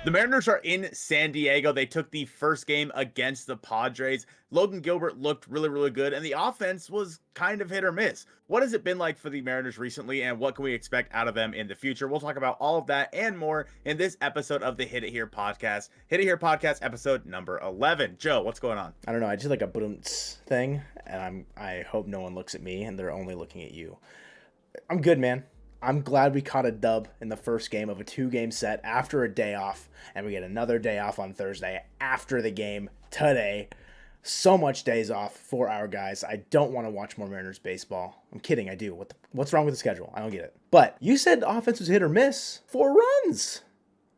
The Mariners are in San Diego. They took the first game against the Padres. Logan Gilbert looked really, really good, and the offense was kind of hit or miss. What has it been like for the Mariners recently, and what can we expect out of them in the future? We'll talk about all of that and more in this episode of the Hit It Here podcast. Hit It Here podcast, episode number 11. Joe, what's going on? I don't know. I just like a boom thing, and I hope no one looks at me and they're only looking at you. I'm good, man. I'm glad we caught a dub in the first game of a 2-game set after a day off, and we get another day off on Thursday after the game today. So much days off for our guys. I don't want to watch more Mariners baseball. I'm kidding, I do. What's wrong with the schedule? I don't get it. But you said offense was hit or miss. 4 runs.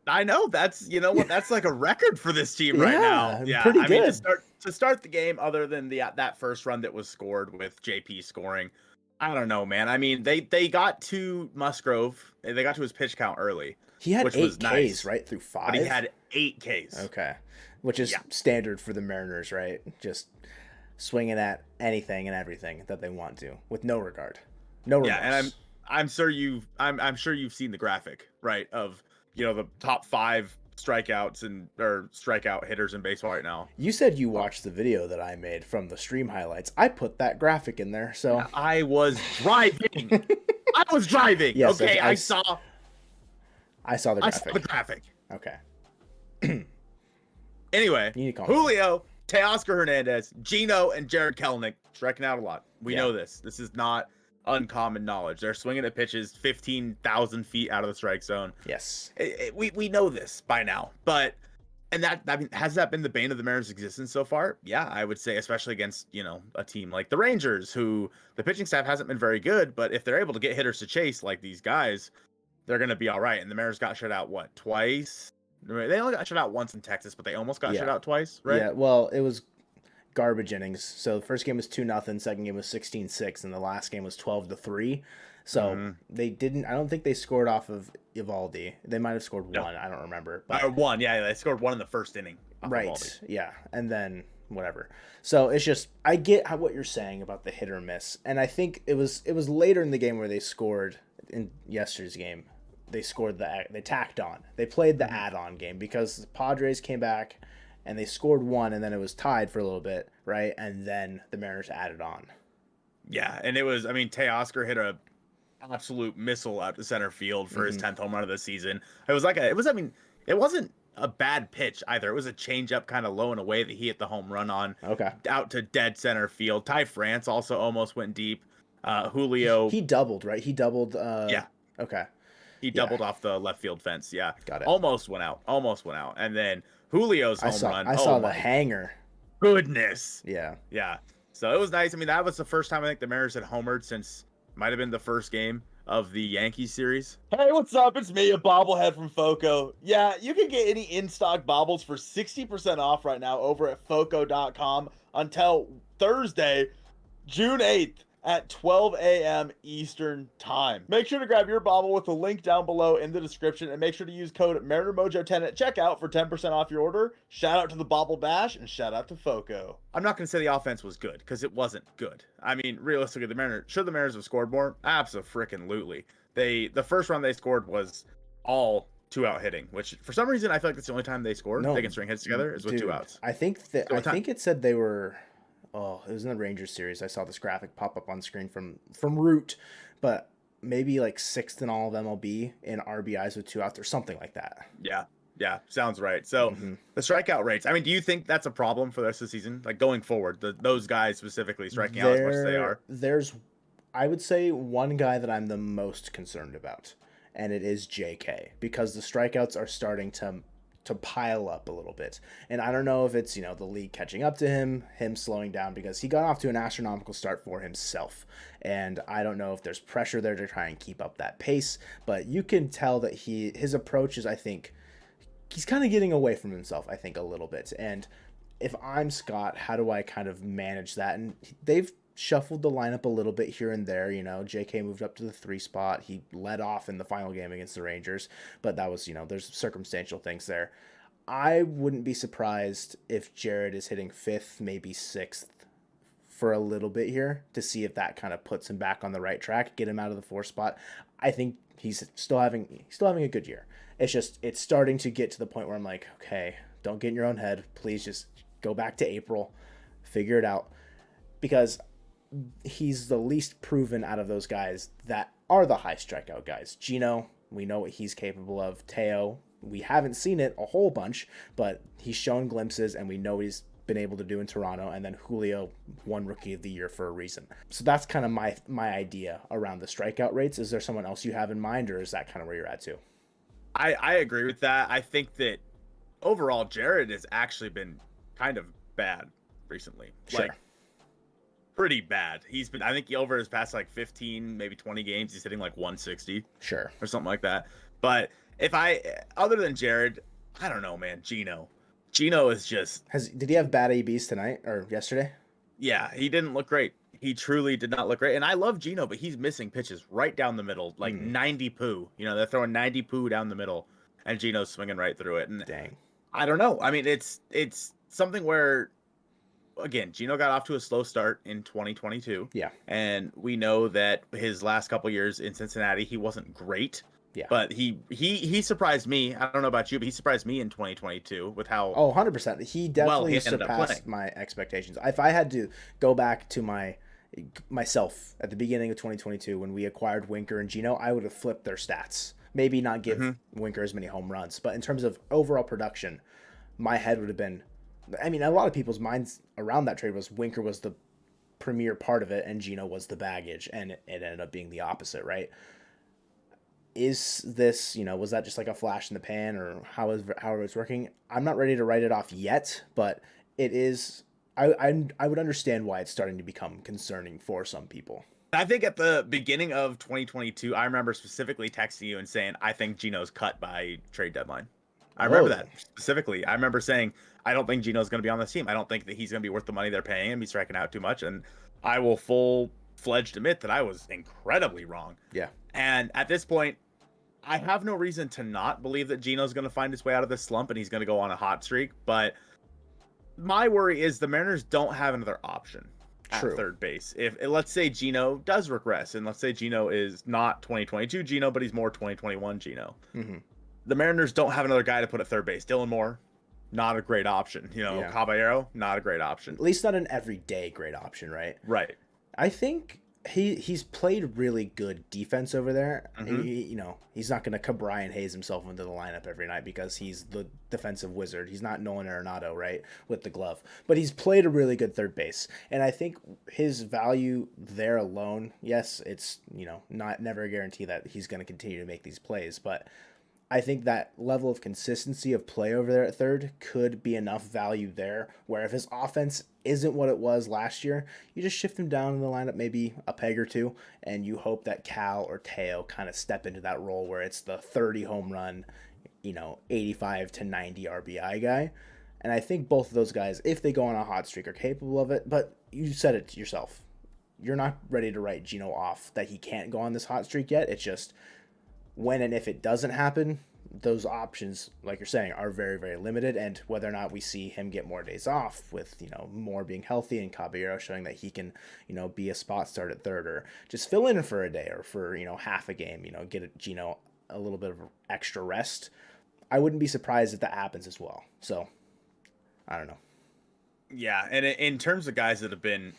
I know that's that's like a record for this team right now. Yeah, pretty I good. mean to start the game, other than that first run that was scored with JP scoring. I don't know, man. I mean, they got to Musgrove. They got to his pitch count early. He had which 8 was Ks, nice, right, through 5? But he had 8 Ks. Okay. Which is standard for the Mariners, right? Just swinging at anything and everything that they want to with no regard. No remorse. Yeah, and I'm sure you've seen the graphic, right, of, the top 5 strikeouts or strikeout hitters in baseball right now. You said you watched the video that I made from the stream highlights. I put that graphic in there, so I was driving. Yes, okay, I saw the graphic. I saw the graphic. Okay. Anyway, You need to call Julio, Teoscar Hernandez, Gino, and Jared Kelenic striking out a lot. We know this. This is not uncommon knowledge. They're swinging at pitches 15,000 feet out of the strike zone. Yes. We know this by now, but has that been the bane of the Mariners' existence so far? Yeah, I would say, especially against a team like the Rangers, who the pitching staff hasn't been very good, but if they're able to get hitters to chase like these guys, they're going to be all right. And the Mariners got shut out twice. They only got shut out once in Texas, but they almost got shut out twice, right? Yeah. Well, it was garbage innings. So the first game was 2-0, second game was 16-6, and the last game was 12-3. So they didn't. I don't think they scored off of Eovaldi. They might have scored one. I don't remember. But one. Yeah, they scored one in the first inning. Right. Yeah, and then whatever. So it's just I get what you're saying about the hit or miss, and I think it was later in the game where they scored in yesterday's game. They scored they tacked on. They played the add-on game because the Padres came back and they scored one, and then it was tied for a little bit, right? And then the Mariners added on. Yeah, and it was, Teoscar hit a absolute missile out to center field for his 10th home run of the season. It wasn't a bad pitch either. It was a changeup kind of low and away that he hit the home run on. Okay. Out to dead center field. Ty France also almost went deep. Julio. He doubled, right? He doubled. Yeah. Okay. He doubled off the left field fence. Yeah. Got it. Almost went out. And then Julio's home run. I saw the hanger. Goodness. Yeah. Yeah. So it was nice. That was the first time I think the Mariners had homered since might have been the first game of the Yankees series. Hey, what's up? It's me, a bobblehead from Foco. Yeah, you can get any in-stock bobbles for 60% off right now over at Foco.com until Thursday, June 8th. At 12 a.m. Eastern Time. Make sure to grab your bobble with the link down below in the description, and make sure to use code Mariner Mojo 10 at checkout for 10% off your order. Shout out to the Bobble Bash and shout out to Foco. I'm not going to say the offense was good because it wasn't good. Realistically, the Mariners have scored more? Abso-freaking-lutely. The first run they scored was all 2-out hitting, which for some reason I feel like that's the only time they scored. They can string hits together is with 2 outs. I think it said they were. Oh, it was in the Rangers series. I saw this graphic pop up on screen from Root, but maybe like 6th in all of MLB in RBIs with 2 outs or something like that. Yeah, sounds right. So the strikeout rates. Do you think that's a problem for the rest of the season? Like going forward, those guys specifically striking out as much as they are? There's, I would say, one guy that I'm the most concerned about, and it is JK, because the strikeouts are starting to pile up a little bit. And I don't know if it's, the league catching up to him slowing down, because he got off to an astronomical start for himself. And I don't know if there's pressure there to try and keep up that pace, but you can tell that his approach is, I think, he's kind of getting away from himself, I think, a little bit. And if I'm Scott, how do I kind of manage that? And they've shuffled the lineup a little bit here and there. JK moved up to the 3 spot. He led off in the final game against the Rangers, but that was, there's circumstantial things there. I wouldn't be surprised if Jared is hitting 5th, maybe 6th for a little bit here to see if that kind of puts him back on the right track, get him out of the 4 spot. I think he's still having a good year. It's starting to get to the point where I'm like, okay, don't get in your own head. Please just go back to April, figure it out, because he's the least proven out of those guys that are the high strikeout guys. Gino, we know what he's capable of. Teo, we haven't seen it a whole bunch, but he's shown glimpses, and we know he's been able to do in Toronto. And then Julio won Rookie of the Year for a reason. So that's kind of my idea around the strikeout rates. Is there someone else you have in mind, or is that kind of where you're at too? I agree with that. I think that overall, Jared has actually been kind of bad recently. Sure. Like, pretty bad. He's been, I think, over his past like 15, maybe 20 games, he's hitting like 160. Sure. Or something like that. But other than Jared, I don't know, man. Gino is just. Did he have bad ABs tonight or yesterday? Yeah, he didn't look great. He truly did not look great. And I love Gino, but he's missing pitches right down the middle, like 90 poo. You know, they're throwing 90 poo down the middle, and Gino's swinging right through it. And dang, I don't know. I mean, it's something where, again, Gino got off to a slow start in 2022. Yeah. And we know that his last couple years in Cincinnati, he wasn't great. Yeah. But he surprised me. I don't know about you, but he surprised me in 2022 with how 100%. He definitely surpassed my expectations. If I had to go back to myself at the beginning of 2022 when we acquired Winker and Gino, I would have flipped their stats. Maybe not give Winker as many home runs, but in terms of overall production, my head would have been, I mean, a lot of people's minds around that trade was Winker was the premier part of it and Gino was the baggage, and it ended up being the opposite, right? Is this, was that just like a flash in the pan, or how it's working? I'm not ready to write it off yet, but it is. I would understand why it's starting to become concerning for some people. I think at the beginning of 2022, I remember specifically texting you and saying, I think Gino's cut by trade deadline. I remember that specifically. I remember saying, I don't think Gino's going to be on this team. I don't think that he's going to be worth the money they're paying him. He's striking out too much. And I will full-fledged admit that I was incredibly wrong. Yeah. And at this point, I have no reason to not believe that Gino's going to find his way out of this slump and he's going to go on a hot streak. But my worry is the Mariners don't have another option at third base. If let's say Gino does regress, and let's say Gino is not 2022 Gino, but he's more 2021 Gino. The Mariners don't have another guy to put at third base. Dylan Moore, not a great option. Caballero, not a great option. At least not an everyday great option, right? Right. I think he's played really good defense over there. He's not going to Brian Hayes himself into the lineup every night because he's the defensive wizard. He's not Nolan Arenado, right, with the glove. But he's played a really good third base. And I think his value there alone, yes, it's, never a guarantee that he's going to continue to make these plays. But I think that level of consistency of play over there at third could be enough value there, where if his offense isn't what it was last year, you just shift him down in the lineup maybe a peg or two, and you hope that Cal or Teo kind of step into that role where it's the 30 home run, 85 to 90 RBI guy. And I think both of those guys, if they go on a hot streak, are capable of it. But you said it yourself. You're not ready to write Gino off that he can't go on this hot streak yet. It's just when and if it doesn't happen, those options, like you're saying, are very, very limited. And whether or not we see him get more days off with, Moore being healthy and Caballero showing that he can, be a spot start at third, or just fill in for a day or for, half a game, get Gino a little bit of extra rest. I wouldn't be surprised if that happens as well. So I don't know. Yeah. And in terms of guys that have been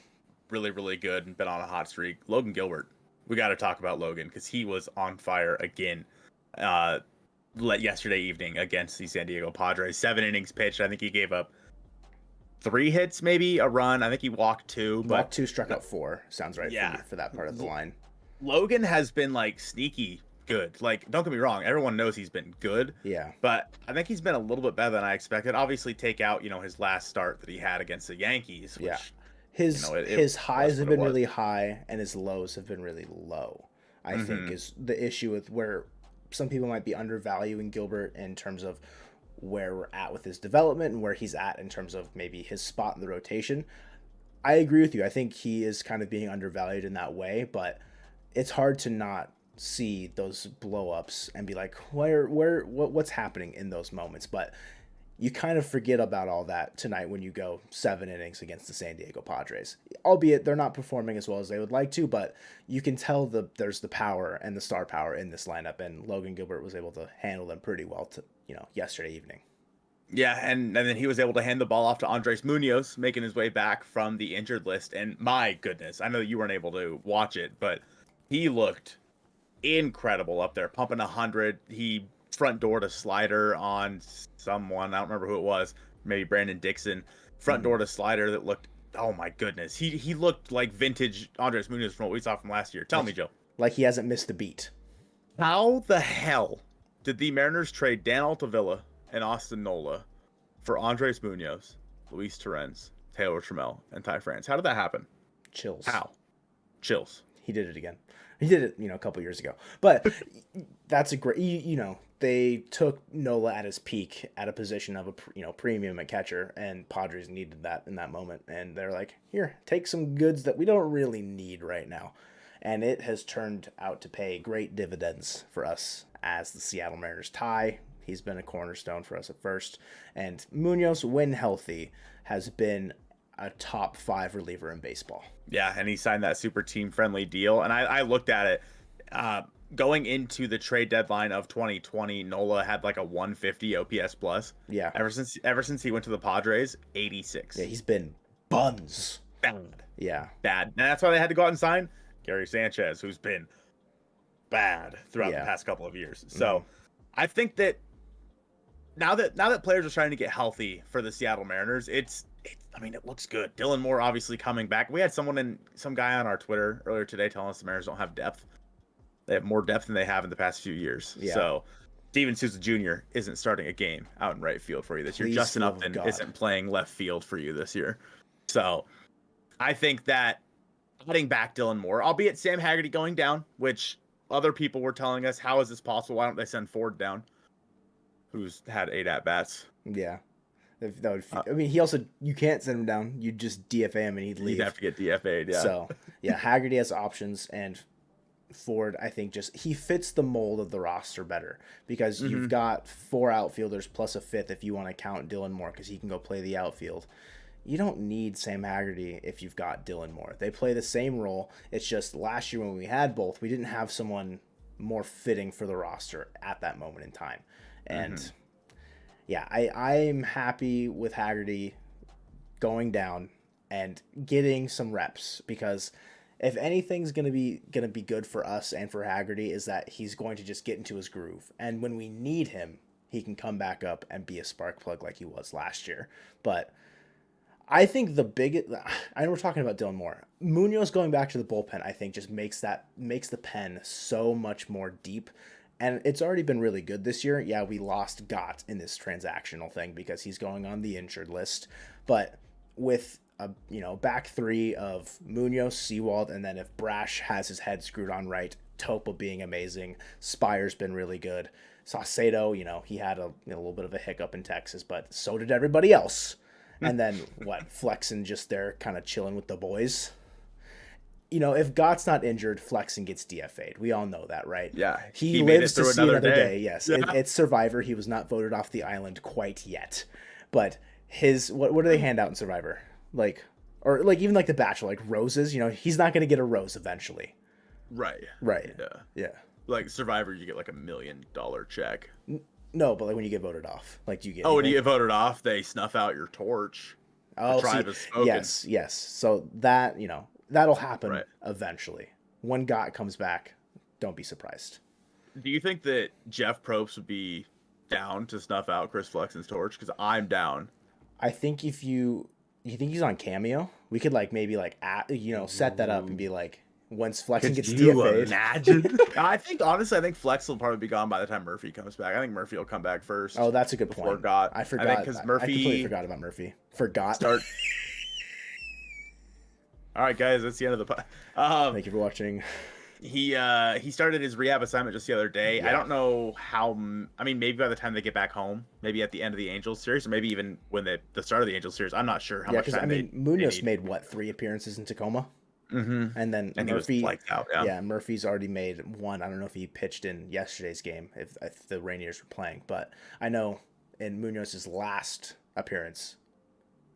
really, really good and been on a hot streak, Logan Gilbert, we got to talk about Logan because he was on fire again yesterday evening against the San Diego Padres. 7 innings pitched. I think he gave up 3 hits, maybe a run. I think he walked 2. Walked 2, struck out 4. Sounds right for that part of the line. Logan has been like sneaky good. Like, don't get me wrong, everyone knows he's been good. Yeah. But I think he's been a little bit better than I expected. Obviously, take out, his last start that he had against the Yankees. Which, yeah. His highs have been really high and his lows have been really low. I think is the issue with where some people might be undervaluing Gilbert in terms of where we're at with his development and where he's at in terms of maybe his spot in the rotation. I agree with you. I think he is kind of being undervalued in that way, but it's hard to not see those blow ups and be like, what's happening in those moments? But you kind of forget about all that tonight when you go 7 innings against the San Diego Padres. Albeit they're not performing as well as they would like to, but you can tell there's the power and the star power in this lineup, and Logan Gilbert was able to handle them pretty well yesterday evening. Yeah, and then he was able to hand the ball off to Andres Munoz, making his way back from the injured list. And my goodness, I know that you weren't able to watch it, but he looked incredible up there, pumping 100. He front door to slider on someone. I don't remember who it was. Maybe Brandon Dixon. Front door to slider that looked, oh my goodness. He looked like vintage Andres Munoz from what we saw from last year. Tell me, Joe. Like he hasn't missed a beat. How the hell did the Mariners trade Dan Altavilla and Austin Nola for Andres Munoz, Luis Torrens, Taylor Trammell, and Ty France? How did that happen? Chills. How? Chills. He did it again. He did it, a couple years ago. But that's a great, they took Nola at his peak at a position of a premium at catcher, and Padres needed that in that moment. And they're like, here, take some goods that we don't really need right now. And it has turned out to pay great dividends for us as the Seattle Mariners tie. He's been a cornerstone for us at first. And Munoz, when healthy, has been a top 5 reliever in baseball. Yeah, and he signed that super team-friendly deal. And I looked at it. Going into the trade deadline of 2020, Nola had like a 150 OPS plus. Yeah. Ever since he went to the Padres, 86. Yeah, he's been buns. Bad. Yeah. Bad. And that's why they had to go out and sign Gary Sanchez, who's been bad throughout the past couple of years. So I think that now that players are trying to get healthy for the Seattle Mariners, it looks good. Dylan Moore obviously coming back. We had some guy on our Twitter earlier today telling us the Mariners don't have depth. They have more depth than they have in the past few years. Yeah. So Steven Souza Jr. isn't starting a game out in right field for you this year. Justin Upton isn't playing left field for you this year. So I think that adding back Dylan Moore, albeit Sam Haggerty going down, which other people were telling us, how is this possible? Why don't they send Ford down, who's had 8 at-bats? Yeah. He also, you can't send him down. You just DFA him and he'd leave. You'd have to get DFA'd, yeah. So, yeah, Haggerty has options, and Ford, I think, he fits the mold of the roster better because you've got 4 outfielders plus a 5th if you want to count Dylan Moore because he can go play the outfield. You don't need Sam Haggerty if you've got Dylan Moore. They play the same role. It's just last year when we had both, we didn't have someone more fitting for the roster at that moment in time. And yeah, I'm happy with Haggerty going down and getting some reps because if anything's gonna be good for us and for Haggerty is that he's going to just get into his groove. And when we need him, he can come back up and be a spark plug like he was last year. But I think I know we're talking about Dylan Moore. Munoz going back to the bullpen, I think, just makes the pen so much more deep. And it's already been really good this year. Yeah, we lost Gott in this transactional thing because he's going on the injured list. But with a back 3 of Munoz, Sewald, and then if Brash has his head screwed on right, Topa being amazing. Spire's been really good. Saucedo, he had a little bit of a hiccup in Texas, but so did everybody else. And then Flexen just there kind of chilling with the boys. If Gott's not injured, Flexen gets DFA'd. We all know that, right? Yeah. He lives to see another day. Yes. Yeah. It's Survivor. He was not voted off the island quite yet. But what do they hand out in Survivor? Even like The Bachelor, like roses, he's not going to get a rose eventually. Right. Yeah. Like Survivor, you get like $1 million check. No, but like when you get voted off, like you get. Oh, when you get voted off, they snuff out your torch. Oh, yes. So that that'll happen eventually. When Gott comes back, don't be surprised. Do you think that Jeff Probst would be down to snuff out Chris Flexen's torch? Because I'm down. I think if you think he's on Cameo, we could set that up and be like, once Flexen gets DFA'd. Imagine? I think Flex will probably be gone by the time Murphy comes back. I think Murphy will come back first. Oh, that's a good point. Gott. I forgot because I completely forgot about Murphy. Forgot. All right, guys, that's the end of the thank you for watching. He started his rehab assignment just the other day. Yeah. I don't know how. Maybe by the time they get back home, maybe at the end of the Angels series, or maybe even when the start of the Angels series. I'm not sure how much time. Munoz made 3 appearances in Tacoma. And then Murphy, he was out, yeah, Murphy's already made 1. I don't know if he pitched in yesterday's game if the Rainiers were playing, but I know in Munoz's last appearance,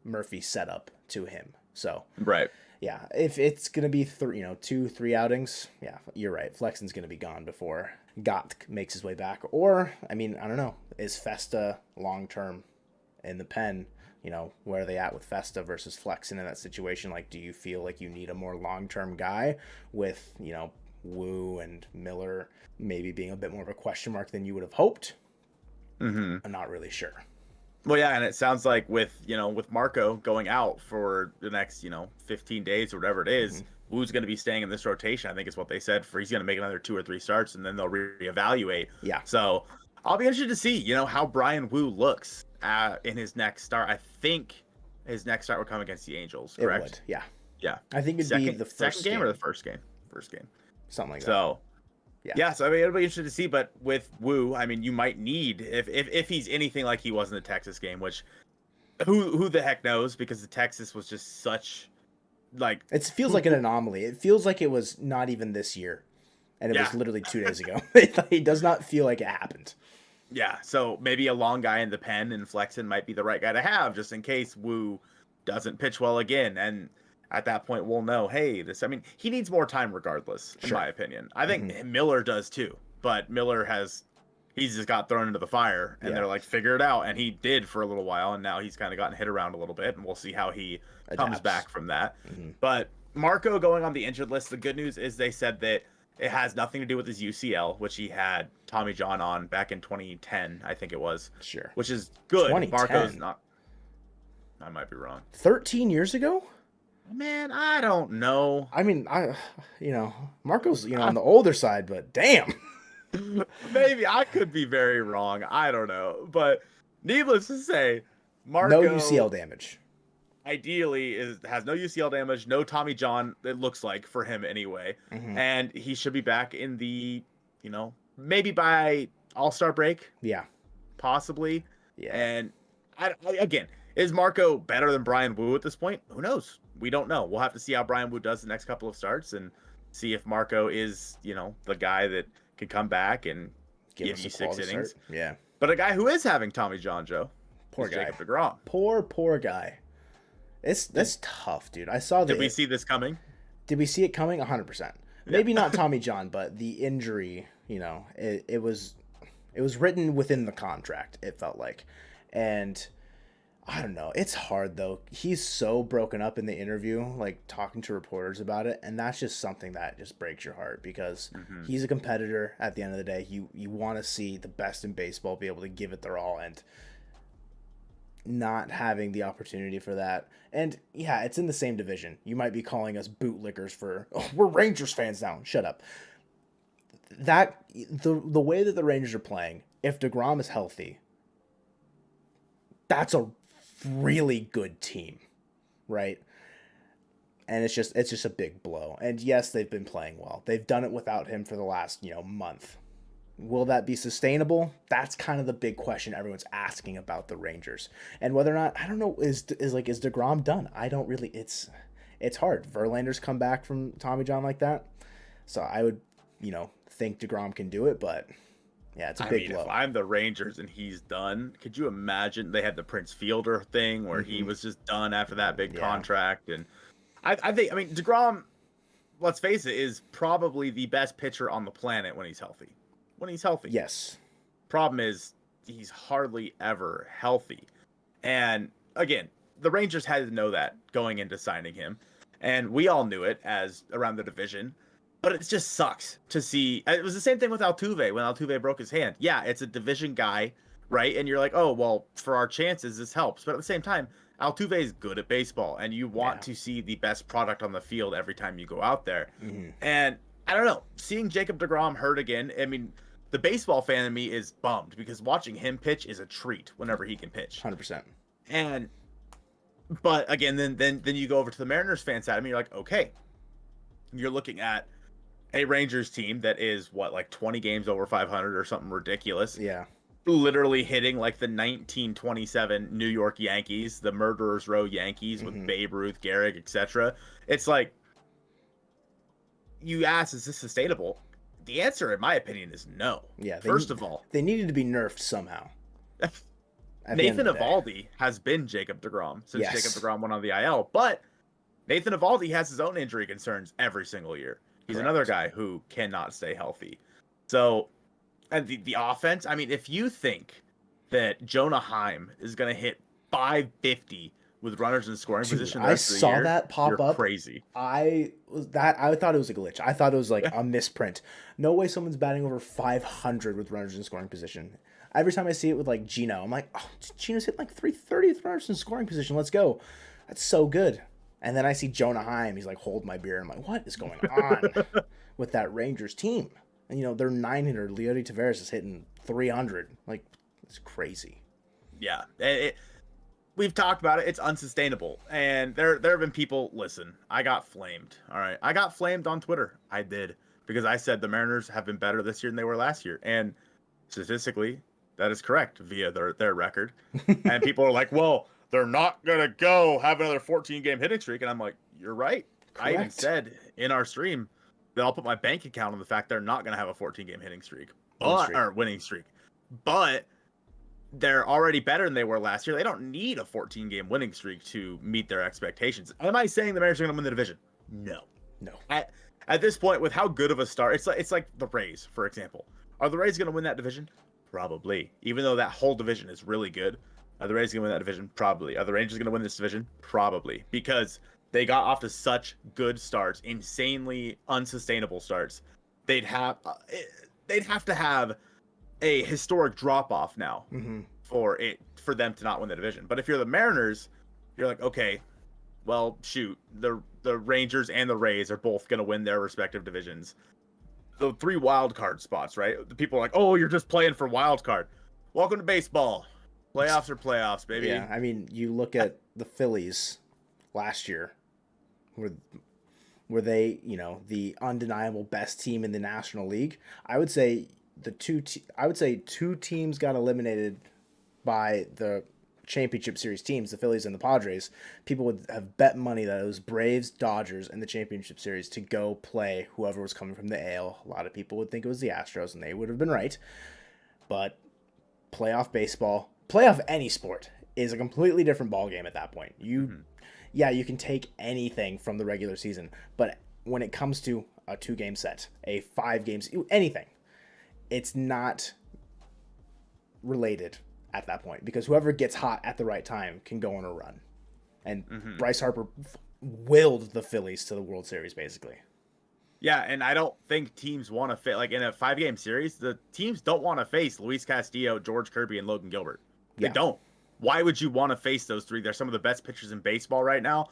Murphy set up to him. So Right. yeah, if it's gonna be 2-3 outings, yeah, you're right. Flexen's gonna be gone before Gott makes his way back. Or I mean, I don't know. Is Festa long term in the pen? Where are they at with Festa versus Flexen in that situation? Like, do you feel like you need a more long term guy with Wu and Miller maybe being a bit more of a question mark than you would have hoped? I'm not really sure. Well, yeah, and it sounds like with Marco going out for the next 15 days or whatever it is, Wu's going to be staying in this rotation. I think is what they said. He's going to make another 2 or 3 starts, and then they'll reevaluate. Yeah. So I'll be interested to see how Brian Wu looks in his next start. I think his next start would come against the Angels. Correct? It would. Yeah. Yeah. I think it'd be the first second game or the first game. First game. Something like that. So. Yeah, so I mean, it'll be interesting to see. But with Wu, I mean, you might need if he's anything like he was in the Texas game, which who the heck knows, because the Texas was just such like it feels like an anomaly. It feels like it was not even this year, and it was literally 2 days ago. It does not feel like it happened. Yeah, so maybe a long guy in the pen and Flexen might be the right guy to have just in case Wu doesn't pitch well again. And at that point, we'll know, hey, he needs more time regardless, in my opinion. I think Miller does too, but he's just got thrown into the fire, and they're like, figure it out. And he did for a little while, and now he's kind of gotten hit around a little bit, and we'll see how he comes back from that. But Marco going on the injured list, the good news is they said that it has nothing to do with his UCL, which he had Tommy John on back in 2010, I think it was. Sure. Which is good. 2010. Marco's not. I might be wrong. 13 years ago? Man, I don't know. I mean, Marco's, on the older side, but damn. Maybe I could be very wrong. I don't know. But needless to say, Marco, no UCL damage. Ideally has no UCL damage, no Tommy John, it looks like, for him anyway. And he should be back in the, maybe by All-Star break. Yeah. Possibly. Yeah. And again, is Marco better than Brian Wu at this point? Who knows? We don't know. We'll have to see how Brian Wu does the next couple of starts and see if Marco is, the guy that can come back and give you 6 innings. Start. Yeah. But a guy who is having Tommy John, Joe. Poor guy. Jacob deGrom. Poor guy. That's tough, dude. I saw that. Did we see this coming? Did we see it coming? 100%. Maybe not Tommy John, but the injury, it was written within the contract, it felt like. And I don't know. It's hard, though. He's so broken up in the interview, like talking to reporters about it. And that's just something that just breaks your heart because he's a competitor at the end of the day. You want to see the best in baseball be able to give it their all, and not having the opportunity for that. And yeah, it's in the same division. You might be calling us bootlickers for, we're Rangers fans now. Shut up. That the way that the Rangers are playing, if deGrom is healthy, that's a really good team, right? And it's just a big blow. And yes, they've been playing well. They've done it without him for the last, month. Will that be sustainable? That's kind of the big question everyone's asking about the Rangers. And whether or not, I don't know, is deGrom done? I don't really, it's hard. Verlander's come back from Tommy John like that. So I would, think deGrom can do it, but yeah, it's a big blow. If I'm the Rangers and he's done, could you imagine they had the Prince Fielder thing where he was just done after that big contract? And I think deGrom, let's face it, is probably the best pitcher on the planet when he's healthy. Yes. Problem is he's hardly ever healthy. And again, the Rangers had to know that going into signing him. And we all knew it as around the division. But it just sucks to see. It was the same thing with Altuve when Altuve broke his hand. Yeah, it's a division guy, right? And you're like, oh, well, for our chances, this helps. But at the same time, Altuve is good at baseball, and you want to see the best product on the field every time you go out there. And I don't know, seeing Jacob deGrom hurt again, the baseball fan in me is bummed because watching him pitch is a treat whenever he can pitch. 100%. But again, then you go over to the Mariners fan side of me, you're like, okay, you're looking at a Rangers team that is like 20 games over 500 or something ridiculous. Yeah. Literally hitting like the 1927 New York Yankees, the Murderers Row Yankees with Babe Ruth, Gehrig, etc. It's like, you ask, is this sustainable? The answer, in my opinion, is no. Yeah. First of all, they needed to be nerfed somehow. Nathan Eovaldi has been Jacob deGrom since Jacob deGrom went on the IL, but Nathan Eovaldi has his own injury concerns every single year. He's another guy who cannot stay healthy. So, and the offense, I mean, if you think that Jonah Heim is going to hit 550 with runners in scoring position, I saw that pop up. Crazy. I thought it was a glitch. I thought it was like a misprint. No way someone's batting over 500 with runners in scoring position. Every time I see it with like Gino, I'm like, oh, Gino's hit like 330 with runners in scoring position. Let's go. That's so good. And then I see Jonah Heim. He's like, hold my beer. I'm like, what is going on with that Rangers team? And, you know, they're 900. Leody Taveras is hitting 300. Like, it's crazy. Yeah. We've talked about it. It's unsustainable. And there have been people, listen, I got flamed. All right. I got flamed on Twitter. I did. Because I said the Mariners have been better this year than they were last year. And statistically, that is correct via their record. And people are like, well, they're not going to go have another 14-game hitting streak. And I'm like, you're right. Correct. I even said in our stream that I'll put my bank account on the fact they're not going to have a 14-game hitting streak. Winning streak. But they're already better than they were last year. They don't need a 14-game winning streak to meet their expectations. Am I saying the Mariners are going to win the division? No. At this point, with how good of a start, it's like the Rays, for example. Are the Rays going to win that division? Probably. Even though that whole division is really good. Are the Rays going to win that division? Probably. Are the Rangers going to win this division? Probably. Because they got off to such good starts, insanely unsustainable starts. They'd have to have a historic drop-off now for them to not win the division. But if you're the Mariners, you're like, okay, well, shoot, the Rangers and the Rays are both going to win their respective divisions. The 3 wild card spots, right? The people are like, oh, you're just playing for wild card. Welcome to baseball. Playoffs are playoffs, baby. Yeah, I mean, you look at the Phillies last year, were they, you know, the undeniable best team in the National League? I would say two teams got eliminated by the championship series teams, the Phillies and the Padres. People would have bet money that it was Braves, Dodgers, and the championship series to go play whoever was coming from the AL. A lot of people would think it was the Astros, and they would have been right. But playoff baseball, playoff any sport, is a completely different ballgame at that point. Yeah, you can take anything from the regular season, but when it comes to a 2-game set, a 5-game, anything, it's not related at that point, because whoever gets hot at the right time can go on a run. And Bryce Harper willed the Phillies to the World Series, basically. Yeah, and I don't think teams want to face, like in a 5-game series, the teams don't want to face Luis Castillo, George Kirby, and Logan Gilbert. They don't. Why would you want to face those 3? They're some of the best pitchers in baseball right now.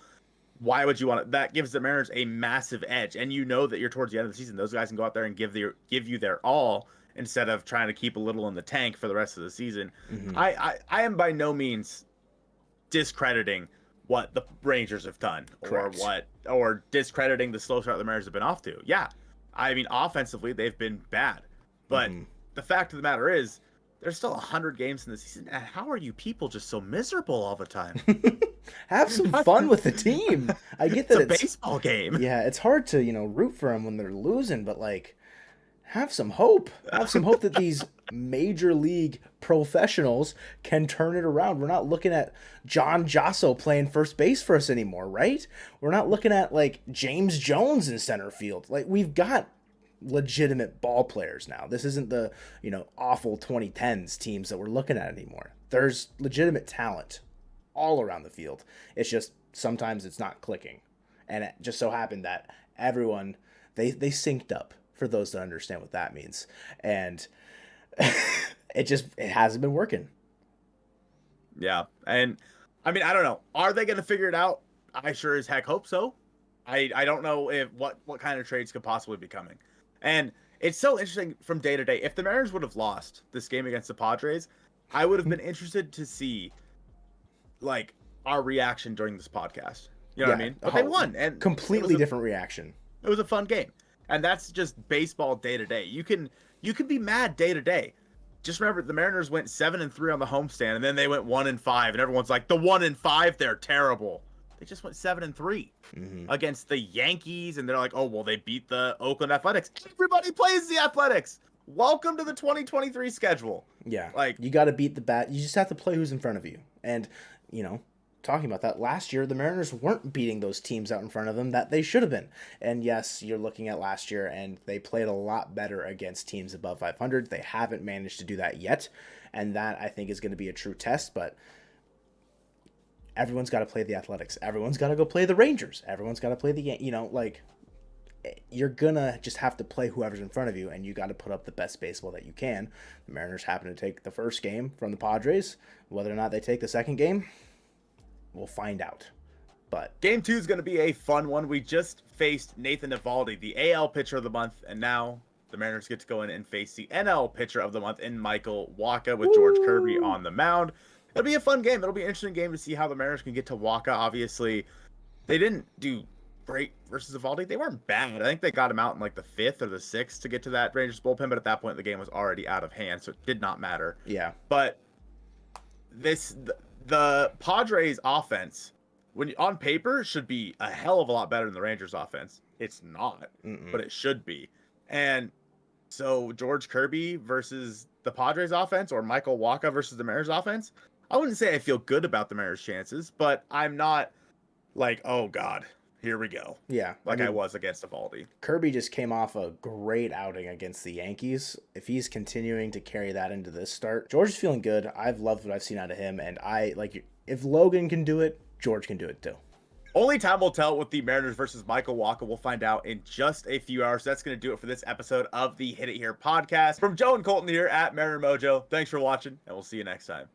Why would you want to? That gives the Mariners a massive edge. And you know that you're towards the end of the season. Those guys can go out there and give you their all, instead of trying to keep a little in the tank for the rest of the season. I am by no means discrediting what the Rangers have done. Correct. or discrediting the slow start the Mariners have been off to. Yeah. I mean, offensively, they've been bad. But the fact of the matter is, there's still 100 games in the season. And how are you people just so miserable all the time? Have some fun with the team. I get that it's a baseball game. Yeah, it's hard to, root for them when they're losing, but have some hope. Have some hope that these major league professionals can turn it around. We're not looking at John Josso playing first base for us anymore, right? We're not looking at James Jones in center field. We've got legitimate ball players now. This isn't the, awful 2010s teams that we're looking at anymore. There's legitimate talent all around the field. It's just sometimes it's not clicking. And it just so happened that everyone, they synced up, for those that understand what that means. And it hasn't been working. Yeah. And I mean, I don't know. Are they going to figure it out? I sure as heck hope so. I don't know what kind of trades could possibly be coming. And it's so interesting from day to day. If the Mariners would have lost this game against the Padres, I would have been interested to see our reaction during this podcast. You know what I mean? But they won, and completely different reaction. It was a fun game. And that's just baseball day to day. You can be mad day to day. Just remember, the Mariners went 7-3 on the homestand, and then they went 1-5, and everyone's like, the 1-5, they're terrible. They just went 7-3 against the Yankees, and they're like, oh well, they beat the Oakland Athletics. Everybody plays the Athletics. welcome to the 2023 schedule. Yeah. Like, you got to beat the bat. You just have to play who's in front of you. And, you know, talking about that, last year the Mariners weren't beating those teams out in front of them that they should have been. And yes, you're looking at last year and they played a lot better against teams above 500. They haven't managed to do that yet. And that, I think, is going to be a true test. But everyone's got to play the Athletics. Everyone's got to go play the Rangers. Everyone's got to play the, you're gonna just have to play whoever's in front of you, and you got to put up the best baseball that you can. The Mariners happen to take the first game from the Padres. Whether or not they take the second game, we'll find out. But Game 2 is going to be a fun one. We just faced Nathan Eovaldi, the AL pitcher of the month, and now the Mariners get to go in and face the NL pitcher of the month in Michael Wacha with George Kirby on the mound. It'll be a fun game. It'll be an interesting game to see how the Mariners can get to Wacha. Obviously, they didn't do great versus Eovaldi. They weren't bad. I think they got him out in like the 5th or the 6th to get to that Rangers bullpen, but at that point the game was already out of hand, so it did not matter. Yeah. But the Padres offense, when on paper, should be a hell of a lot better than the Rangers offense. It's not, but it should be. And so George Kirby versus the Padres offense, or Michael Wacha versus the Mariners offense, I wouldn't say I feel good about the Mariners' chances, but I'm not like, oh God, here we go. Yeah. I was against Eovaldi. Kirby just came off a great outing against the Yankees. If he's continuing to carry that into this start, George is feeling good. I've loved what I've seen out of him, and if Logan can do it, George can do it too. Only time will tell with the Mariners versus Michael Wacha. We'll find out in just a few hours. So that's going to do it for this episode of the Hit It Here podcast. From Joe and Colton here at Mariner Mojo, thanks for watching, and we'll see you next time.